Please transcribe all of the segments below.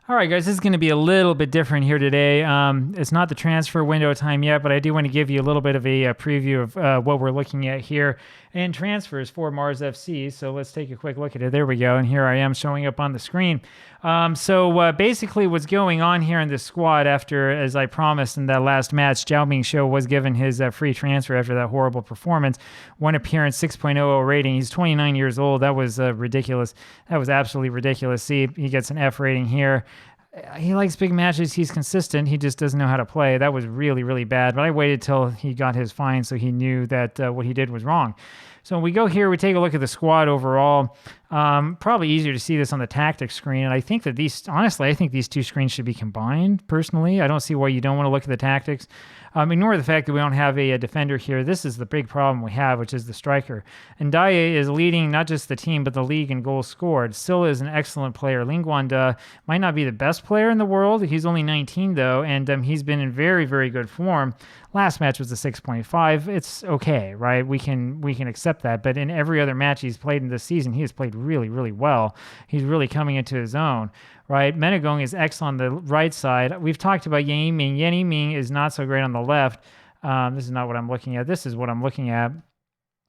All right, guys, this is going to be a little bit different here today. It's not the transfer window time yet, but I do want to give you a little bit of a preview of what we're looking at here in transfers for Mars FC. So let's take a quick look at it. There we go. And here I am showing up on the screen. Basically what's going on here in this squad after, as I promised in that last match, Zhao Mingxiu was given his free transfer after that horrible performance. One appearance, 6.00 rating. He's 29 years old. That was ridiculous. That was absolutely ridiculous. See, he gets an F rating here. He likes big matches. He's consistent. He just doesn't know how to play. That was really, really bad. But I waited till he got his fine so he knew that what he did was wrong. So when we go here, we take a look at the squad overall. Probably easier to see this on the tactics screen. And I think that honestly, I think these two screens should be combined, personally. I don't see why you don't want to look at the tactics. Ignore the fact that we don't have a defender here. This is the big problem we have, which is the striker. And Ndaye is leading not just the team, but the league in goals scored. Still is an excellent player. Ling Guanda might not be the best player in the world. He's only 19, though, and he's been in very, very good form. Last match was a 6.5. It's okay, right? We can accept that. But in every other match he's played in this season, he has played really, really well. He's really coming into his own, right? Menegong is excellent on the right side. We've talked about Yan Yiming. Yan Yiming is not so great on the left. This is not what I'm looking at. This is what I'm looking at.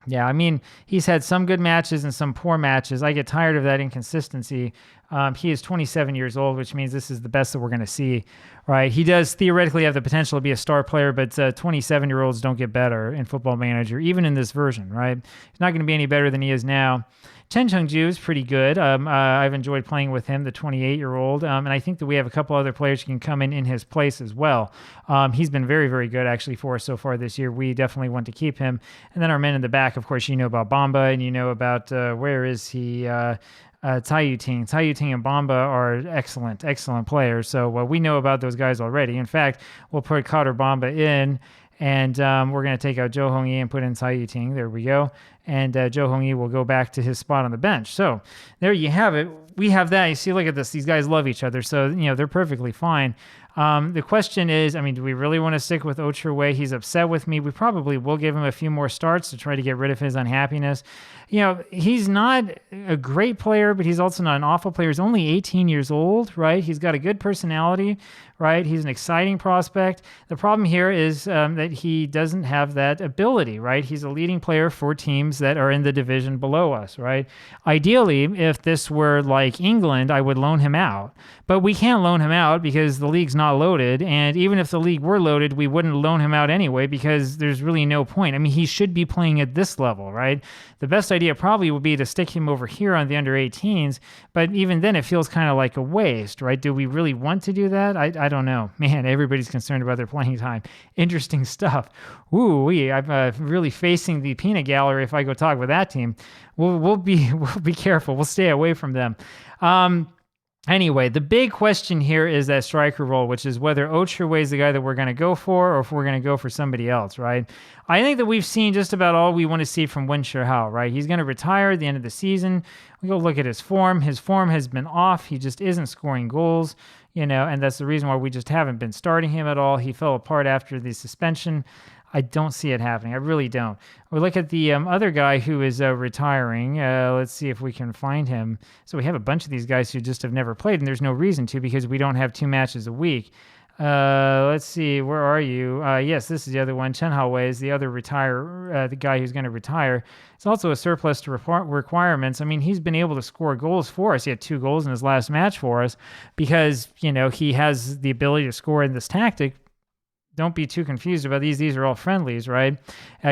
Yeah, I mean, he's had some good matches and some poor matches. I get tired of that inconsistency. He is 27 years old, which means this is the best that we're going to see, right? He does theoretically have the potential to be a star player, but 27-year-olds don't get better in Football Manager, even in this version, right? He's not going to be any better than he is now. Chen Chengju is pretty good. I've enjoyed playing with him, the 28-year-old, and I think that we have a couple other players who can come in his place as well. He's been very, very good, actually, for us so far this year. We definitely want to keep him. And then our men in the back, of course, you know about Bamba, and you know about, where is he? Cai Yuting. Cai Yuting and Bamba are excellent, excellent players. So we know about those guys already. In fact, we'll put Cotter Bamba in, and we're going to take out Zhou Hongyi and put in Cai Yuting. There we go. And Zhou Hongyi will go back to his spot on the bench. So there you have it. We have that. You see, look at this. These guys love each other. So, they're perfectly fine. The question is, do we really want to stick with Ocherway? He's upset with me. We probably will give him a few more starts to try to get rid of his unhappiness. He's not a great player, but he's also not an awful player. He's only 18 years old, right? He's got a good personality, right? He's an exciting prospect. The problem here is that he doesn't have that ability, right? He's a leading player for teams that are in the division below us, right? Ideally, if this were like England, I would loan him out. But we can't loan him out because the league's not loaded. And even if the league were loaded, we wouldn't loan him out anyway because there's really no point. He should be playing at this level, right? The best idea probably would be to stick him over here on the under-18s, but even then it feels kind of like a waste, right? Do we really want to do that? I don't know. Man, everybody's concerned about their playing time. Interesting stuff. I'm really facing the peanut gallery if I go talk with that team. We'll be careful. We'll stay away from them. Anyway, the big question here is that striker role, which is whether Ocherway is the guy that we're going to go for or if we're going to go for somebody else, right? I think that we've seen just about all we want to see from Wen Shihao, right? He's going to retire at the end of the season. We go look at his form. His form has been off. He just isn't scoring goals, and that's the reason why we just haven't been starting him at all. He fell apart after the suspension. I don't see it happening. I really don't. We look at the other guy who is retiring. Let's see if we can find him. So we have a bunch of these guys who just have never played, and there's no reason to because we don't have 2 matches a week. Let's see. Where are you? Yes, this is the other one. Chen Haowei is the other the guy who's going to retire. It's also a surplus to requirements. He's been able to score goals for us. He had 2 goals in his last match for us because, he has the ability to score in this tactic. Don't be too confused about these. These are all friendlies, right?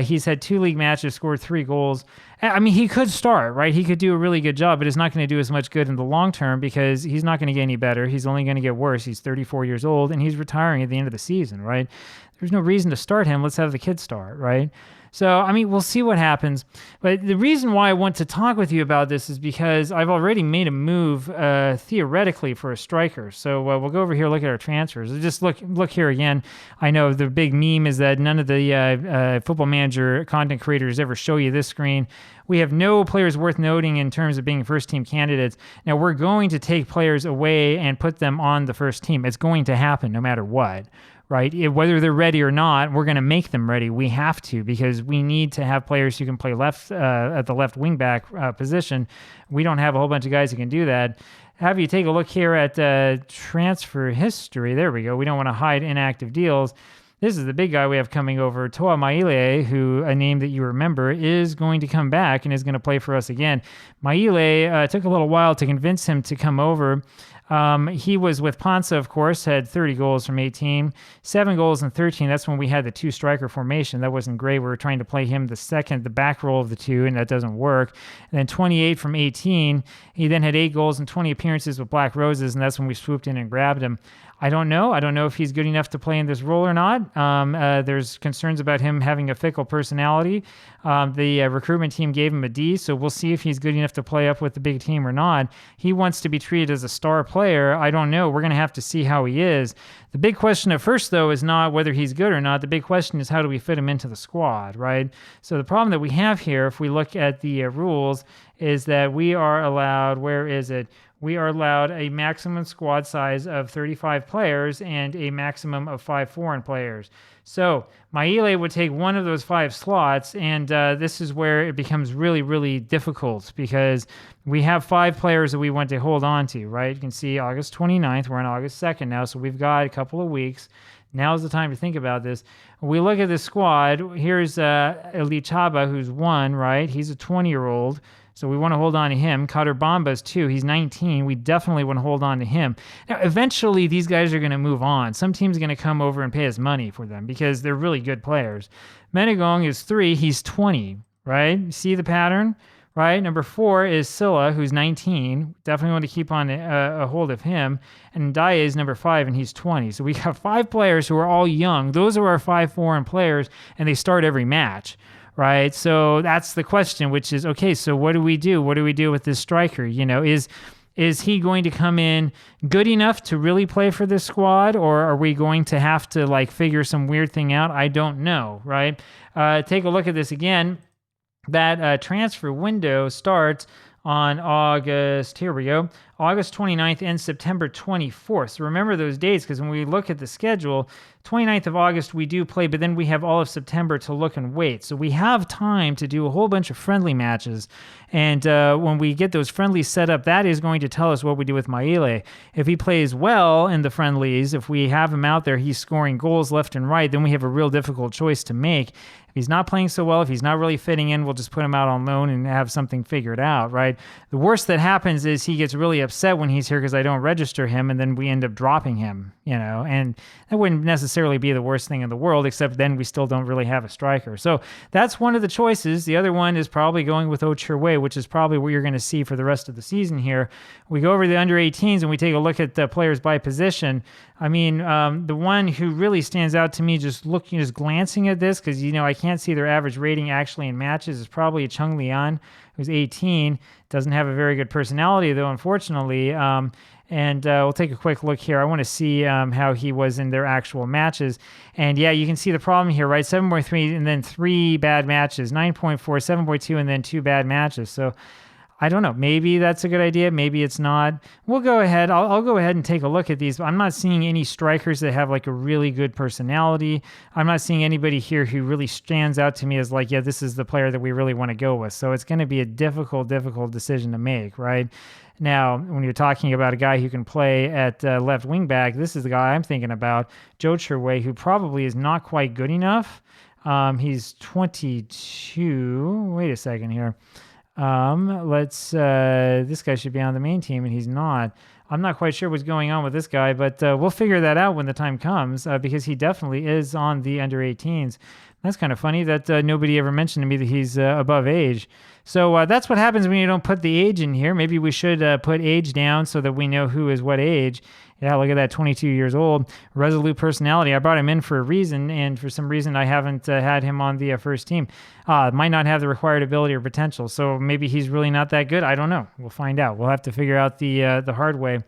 He's had 2 league matches, scored 3 goals. He could start, right? He could do a really good job, but it's not going to do as much good in the long term because he's not going to get any better. He's only going to get worse. He's 34 years old, and he's retiring at the end of the season, right? There's no reason to start him. Let's have the kid start, right? So, we'll see what happens. But the reason why I want to talk with you about this is because I've already made a move theoretically for a striker. So we'll go over here, look at our transfers. Just look here again. I know the big meme is that none of the Football Manager content creators ever show you this screen. We have no players worth noting in terms of being first-team candidates. Now, we're going to take players away and put them on the first team. It's going to happen no matter what. Right? Whether they're ready or not, we're going to make them ready. We have to because we need to have players who can play left at the left wing back position. We don't have a whole bunch of guys who can do that. have you take a look here at transfer history. There we go. We don't want to hide inactive deals. This is the big guy we have coming over, Toa Maile, who, a name that you remember, is going to come back and is going to play for us again. Maile took a little while to convince him to come over. He was with Ponce, of course, had 30 goals from 18, 7 goals in 13. That's when we had the 2-striker formation. That wasn't great. We were trying to play him the back row of the 2, and that doesn't work. And then 28 from 18. He then had 8 goals and 20 appearances with Black Roses, and that's when we swooped in and grabbed him. I don't know. I don't know if he's good enough to play in this role or not. There's concerns about him having a fickle personality. The recruitment team gave him a D, so we'll see if he's good enough to play up with the big team or not. He wants to be treated as a star player. I don't know. We're going to have to see how he is. The big question at first, though, is not whether he's good or not. The big question is how do we fit him into the squad, right? So the problem that we have here, if we look at the rules, is that we are allowed, where is it? We are allowed a maximum squad size of 35 players and a maximum of 5 foreign players. So Maile would take one of those 5 slots, and this is where it becomes really, really difficult because we have 5 players that we want to hold on to, right? You can see August 29th. We're on August 2nd now, so we've got a couple of weeks. Now's the time to think about this. When we look at this squad, here's Elichaba, who's 1, right? He's a 20-year-old. So we want to hold on to him. Kader Bamba's 2. He's 19. We definitely want to hold on to him. Now, eventually, these guys are going to move on. Some team's going to come over and pay us money for them because they're really good players. Menegong is 3. He's 20, right? You see the pattern, right? Number 4 is Silla, who's 19. Definitely want to keep on a hold of him. And Ndaye is number 5, and he's 20. So we have 5 players who are all young. Those are our 5 foreign players, and they start every match. Right, so that's the question, which is, okay, so what do we do? What do we do with this striker? You know, is he going to come in good enough to really play for this squad, or are we going to have to like figure some weird thing out? I don't know, right? Take a look at this again. That transfer window starts on August 29th and September 24th. So remember those dates, because when we look at the schedule, 29th of August we do play, but then we have all of September to look and wait. So we have time to do a whole bunch of friendly matches. And when we get those friendlies set up, that is going to tell us what we do with Maile. If he plays well in the friendlies, if we have him out there, he's scoring goals left and right, then we have a real difficult choice to make. If he's not playing so well, if he's not really fitting in, we'll just put him out on loan and have something figured out, right? The worst that happens is he gets really upset when he's here because I don't register him, and then we end up dropping him, you know, and that wouldn't necessarily be the worst thing in the world, except then we still don't really have a striker. So that's one of the choices. The other one is probably going with Ochirwe, which is probably what you're going to see for the rest of the season here. We go over the under-18s and we take a look at the players by position. I mean, the one who really stands out to me just glancing at this, because, you know, I can't see their average rating actually in matches, is probably Chung Lian, who's 18. Doesn't have a very good personality, though, unfortunately. And we'll take a quick look here. I want to see how he was in their actual matches. And yeah, you can see the problem here, right? 7.3 and then 3 bad matches, 9.4, 7.2, and then 2 bad matches. So I don't know. Maybe that's a good idea. Maybe it's not. We'll go ahead. I'll go ahead and take a look at these. I'm not seeing any strikers that have like a really good personality. I'm not seeing anybody here who really stands out to me as like, yeah, this is the player that we really want to go with. So it's going to be a difficult decision to make, right? Now, when you're talking about a guy who can play at left wing back, this is the guy I'm thinking about, Joe Chirwe, who probably is not quite good enough. He's 22. Wait a second here. This guy should be on the main team, and he's not. I'm not quite sure what's going on with this guy, but we'll figure that out when the time comes, because he definitely is on the under-18s. That's kind of funny that nobody ever mentioned to me that he's above age. So that's what happens when you don't put the age in here. Maybe we should put age down so that we know who is what age. Yeah, look at that, 22 years old. Resolute personality. I brought him in for a reason, and for some reason I haven't had him on the first team. Might not have the required ability or potential, so maybe he's really not that good. I don't know. We'll find out. We'll have to figure out the hard way.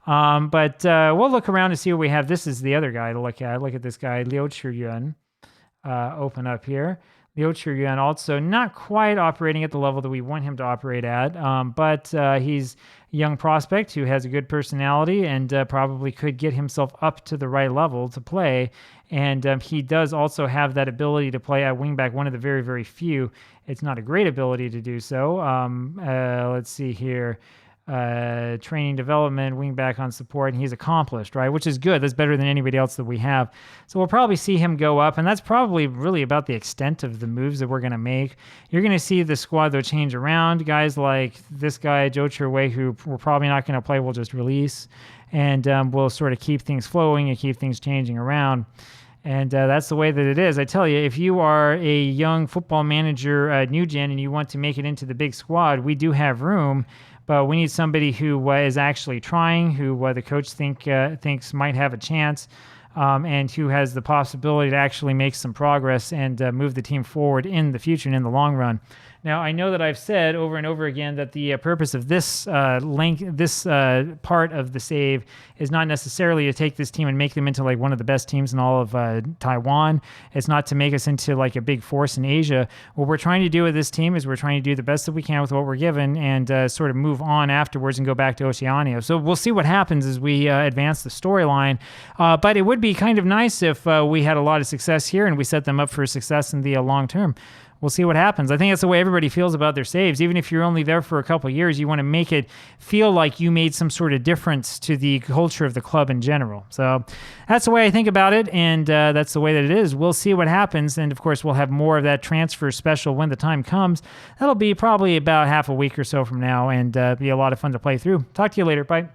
But we'll look around to see what we have. This is the other guy to look at. Look at this guy, Liu Chiyuan. Open up here. Liu Chiyuan also not quite operating at the level that we want him to operate at, but he's a young prospect who has a good personality and probably could get himself up to the right level to play. And he does also have that ability to play at wingback, one of the very, very few. It's not a great ability to do so. Let's see here. training development, wing back on support, and he's accomplished, right? Which is good. That's better than anybody else that we have. So we'll probably see him go up, and that's probably really about the extent of the moves that we're going to make. You're going to see the squad, though, change around. Guys like this guy, Joe Chirway, who we're probably not going to play, we'll just release, and we'll sort of keep things flowing and keep things changing around. And that's the way that it is. I tell you, if you are a young football manager, new gen, and you want to make it into the big squad, we do have room, but we need somebody who is actually trying, who the coach thinks might have a chance, and who has the possibility to actually make some progress and move the team forward in the future and in the long run. Now, I know that I've said over and over again that the purpose of this part of the save is not necessarily to take this team and make them into like one of the best teams in all of Taiwan. It's not to make us into like a big force in Asia. What we're trying to do with this team is we're trying to do the best that we can with what we're given and sort of move on afterwards and go back to Oceania. So we'll see what happens as we advance the storyline. But it would be kind of nice if we had a lot of success here and we set them up for success in the long term. We'll see what happens. I think that's the way everybody feels about their saves. Even if you're only there for a couple of years, you want to make it feel like you made some sort of difference to the culture of the club in general. So that's the way I think about it, and that's the way that it is. We'll see what happens, and of course, we'll have more of that transfer special when the time comes. That'll be probably about half a week or so from now, and be a lot of fun to play through. Talk to you later. Bye.